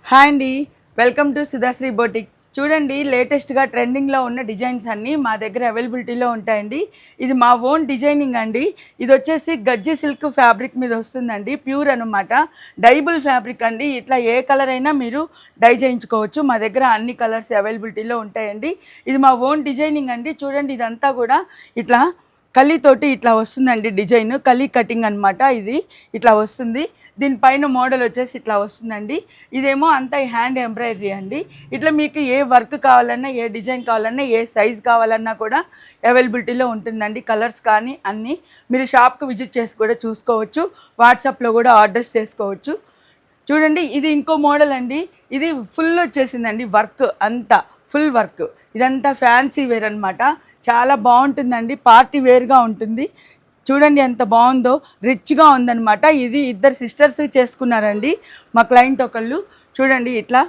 Hi అండి, welcome to Sudhasri boutique. చూడండి, లేటెస్ట్గా ట్రెండింగ్లో ఉన్న డిజైన్స్ అన్నీ మా దగ్గర అవైలబిలిటీలో ఉంటాయండి. ఇది మా ఓన్ డిజైనింగ్ అండి. ఇది వచ్చేసి గజ్జి సిల్క్ ఫ్యాబ్రిక్ మీద వస్తుందండి, ప్యూర్ అనమాట. డైబుల్ ఫ్యాబ్రిక్ అండి. ఇట్లా ఏ కలర్ అయినా మీరు డై చేయించుకోవచ్చు. మా దగ్గర అన్ని కలర్స్ అవైలబిలిటీలో ఉంటాయండి. ఇది మా ఓన్ డిజైనింగ్ అండి. చూడండి, ఇదంతా కూడా ఇట్లా కలీతోటి ఇట్లా వస్తుందండి. డిజైన్ కలీ కటింగ్ అనమాట. ఇది ఇట్లా వస్తుంది. దీనిపైన మోడల్ వచ్చేసి ఇట్లా వస్తుందండి. ఇదేమో అంతా హ్యాండ్ ఎంబ్రాయిడరీ అండి. ఇట్లా మీకు ఏ వర్క్ కావాలన్నా, ఏ డిజైన్ కావాలన్నా, ఏ సైజ్ కావాలన్నా కూడా అవైలబిలిటీలో ఉంటుందండి. కలర్స్ కానీ అన్నీ మీరు షాప్కి విజిట్ చేసి కూడా చూసుకోవచ్చు. వాట్సాప్లో కూడా ఆర్డర్స్ చేసుకోవచ్చు. చూడండి, ఇది ఇంకో మోడల్ అండి. ఇది ఫుల్ వచ్చేసిందండి, వర్క్ అంతా ఫుల్ వర్క్. ఇదంతా ఫ్యాన్సీ వేర్ అనమాట. చాలా బాగుంటుందండి, పార్టీ వేర్గా ఉంటుంది. చూడండి ఎంత బాగుందో, రిచ్గా ఉందన్నమాట. ఇది ఇద్దరు సిస్టర్స్ చేసుకున్నారండి మా క్లయింట్ ఒకళ్ళు. చూడండి ఇట్లా,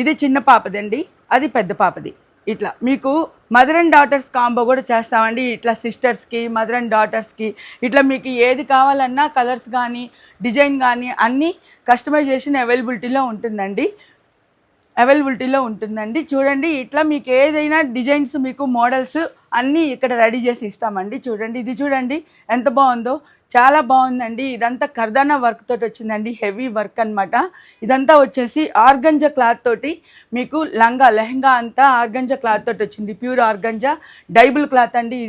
ఇది చిన్న పాపదండి, అది పెద్ద పాపది. ఇట్లా మీకు మదర్ అండ్ డాటర్స్ కాంబో కూడా చేస్తామండి. ఇట్లా సిస్టర్స్కి, మదర్ అండ్ డాటర్స్కి ఇట్లా మీకు ఏది కావాలన్నా కలర్స్ కానీ డిజైన్ కానీ అన్నీ కస్టమైజేషన్ అవైలబిలిటీలో ఉంటుందండి. చూడండి, ఇట్లా మీకు ఏదైనా డిజైన్స్, మీకు మోడల్స్ అన్నీ ఇక్కడ రెడీ చేసి ఇస్తామండి. చూడండి, ఇది చూడండి ఎంత బాగుందో, చాలా బాగుందండి. ఇదంతా కర్దానా వర్క్ తోటి వచ్చిందండి, హెవీ వర్క్ అనమాట. ఇదంతా వచ్చేసి ఆర్గంజా క్లాత్ తోటి మీకు లెహంగా అంతా ఆర్గంజా క్లాత్ తోటి వచ్చింది, ప్యూర్ ఆర్గంజా డైబుల్ క్లాత్ అండి.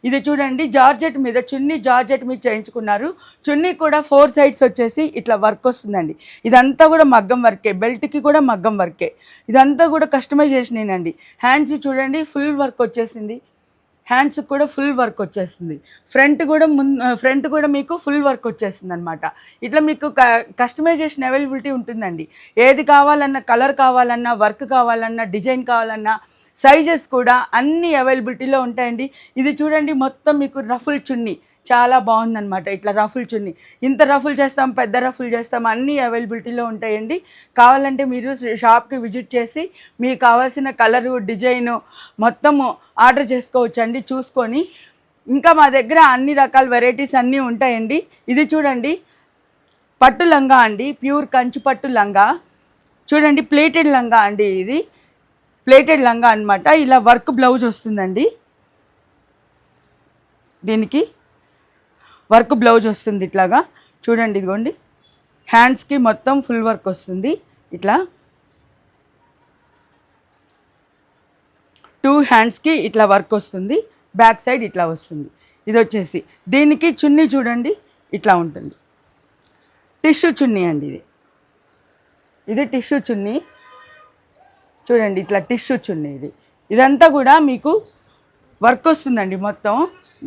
ఇది చూడండి, జార్జెట్ మీద చున్నీ, జార్జెట్ మీద చేయించుకున్నారు. చున్నీ కూడా 4 సైడ్స్ వచ్చేసి ఇట్లా వర్క్ వస్తుందండి. ఇదంతా కూడా మగ్గం వర్కే, బెల్ట్కి కూడా మగ్గం వర్కే. ఇదంతా కూడా కస్టమైజేషన్ అండి. హ్యాండ్స్ చూడండి, ఫుల్ వర్క్ వచ్చేసింది. హ్యాండ్స్ కూడా ఫుల్ వర్క్ వచ్చేస్తుంది. ఫ్రంట్ కూడా మీకు ఫుల్ వర్క్ వచ్చేస్తుంది అనమాట. ఇట్లా మీకు కస్టమైజేషన్ అవైలబిలిటీ ఉంటుందండి. ఏది కావాలన్నా, కలర్ కావాలన్నా, వర్క్ కావాలన్నా, డిజైన్ కావాలన్నా, సైజెస్ కూడా అన్నీ అవైలబిలిటీలో ఉంటాయండి. ఇది చూడండి, మొత్తం మీకు రఫుల్ చున్నీ చాలా బాగుందన్నమాట. ఇట్లా రఫుల్ చున్నీ, ఇంత రఫుల్ చేస్తాం, పెద్ద రఫుల్ చేస్తాం, అన్నీ అవైలబిలిటీలో ఉంటాయండి. కావాలంటే మీరు షాప్కి విజిట్ చేసి మీకు కావాల్సిన కలరు, డిజైను మొత్తము ఆర్డర్ చేసుకోవచ్చండి చూసుకొని. ఇంకా మా దగ్గర అన్ని రకాల వెరైటీస్ అన్నీ ఉంటాయండి. ఇది చూడండి, పట్టు లంగా అండి, ప్యూర్ కంచి పట్టు లంగా. చూడండి, ప్లేటెడ్ లంగా అండి. ఇది ప్లేటెడ్ లంగా అనమాట. ఇలా వర్క్ బ్లౌజ్ వస్తుందండి. దీనికి వర్క్ బ్లౌజ్ వస్తుంది ఇట్లాగా. చూడండి, ఇదిగోండి, హ్యాండ్స్కి మొత్తం ఫుల్ వర్క్ వస్తుంది. ఇట్లా 2 హ్యాండ్స్కి ఇట్లా వర్క్ వస్తుంది. బ్యాక్ సైడ్ ఇట్లా వస్తుంది. ఇది వచ్చేసి దీనికి చున్నీ చూడండి ఇట్లా ఉంటుంది. టిష్యూ చున్నీ అండి. ఇది టిష్యూ చున్నీ. చూడండి, ఇట్లా టిష్యూ చున్నీ. ఇదంతా కూడా మీకు వర్క్ వస్తుందండి. మొత్తం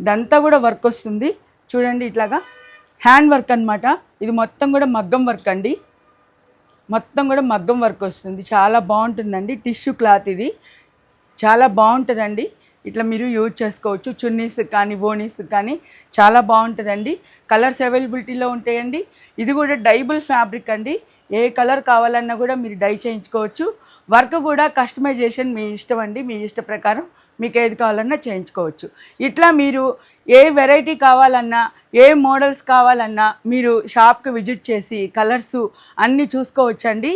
ఇదంతా కూడా వర్క్ వస్తుంది. చూడండి, ఇట్లాగా హ్యాండ్ వర్క్ అనమాట. ఇది మొత్తం కూడా మగ్గం వర్క్ అండి. మొత్తం కూడా మగ్గం వర్క్ వస్తుంది. చాలా బాగుంటుందండి. టిష్యూ క్లాత్ ఇది చాలా బాగుంటుందండి. ఇట్లా మీరు యూజ్ చేసుకోవచ్చు. చున్నీస్ కానీ, ఓనీస్ కానీ చాలా బాగుంటుందండి. కలర్స్ అవైలబిలిటీలో ఉంటాయండి. ఇది కూడా డైబుల్ ఫ్యాబ్రిక్ అండి. ఏ కలర్ కావాలన్నా కూడా మీరు డై చేయించుకోవచ్చు. వర్క్ కూడా కస్టమైజేషన్ మీ ఇష్టం అండి. మీ ఇష్ట ప్రకారం మీకు ఏది కావాలన్నా చేయించుకోవచ్చు. ఇట్లా మీరు ఏ వెరైటీ కావాలన్నా, ఏ మోడల్స్ కావాలన్నా మీరు షాప్కి విజిట్ చేసి కలర్స్ అన్నీ చూసుకోవచ్చండి.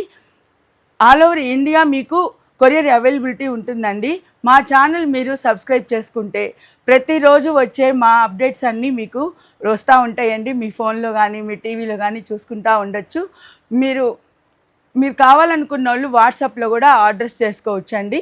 ఆల్ ఓవర్ ఇండియా మీకు కొరియర్ అవైలబిలిటీ ఉంటుందండి. మా ఛానల్ మీరు సబ్స్క్రైబ్ చేసుకుంటే ప్రతిరోజు వచ్చే మా అప్డేట్స్ అన్నీ మీకు వస్తూ ఉంటాయండి. మీ ఫోన్లో కానీ, మీ టీవీలో కానీ చూసుకుంటూ ఉండొచ్చు. మీరు కావాలనుకున్న వాళ్ళు వాట్సాప్లో కూడా ఆర్డర్స్ చేసుకోవచ్చండి.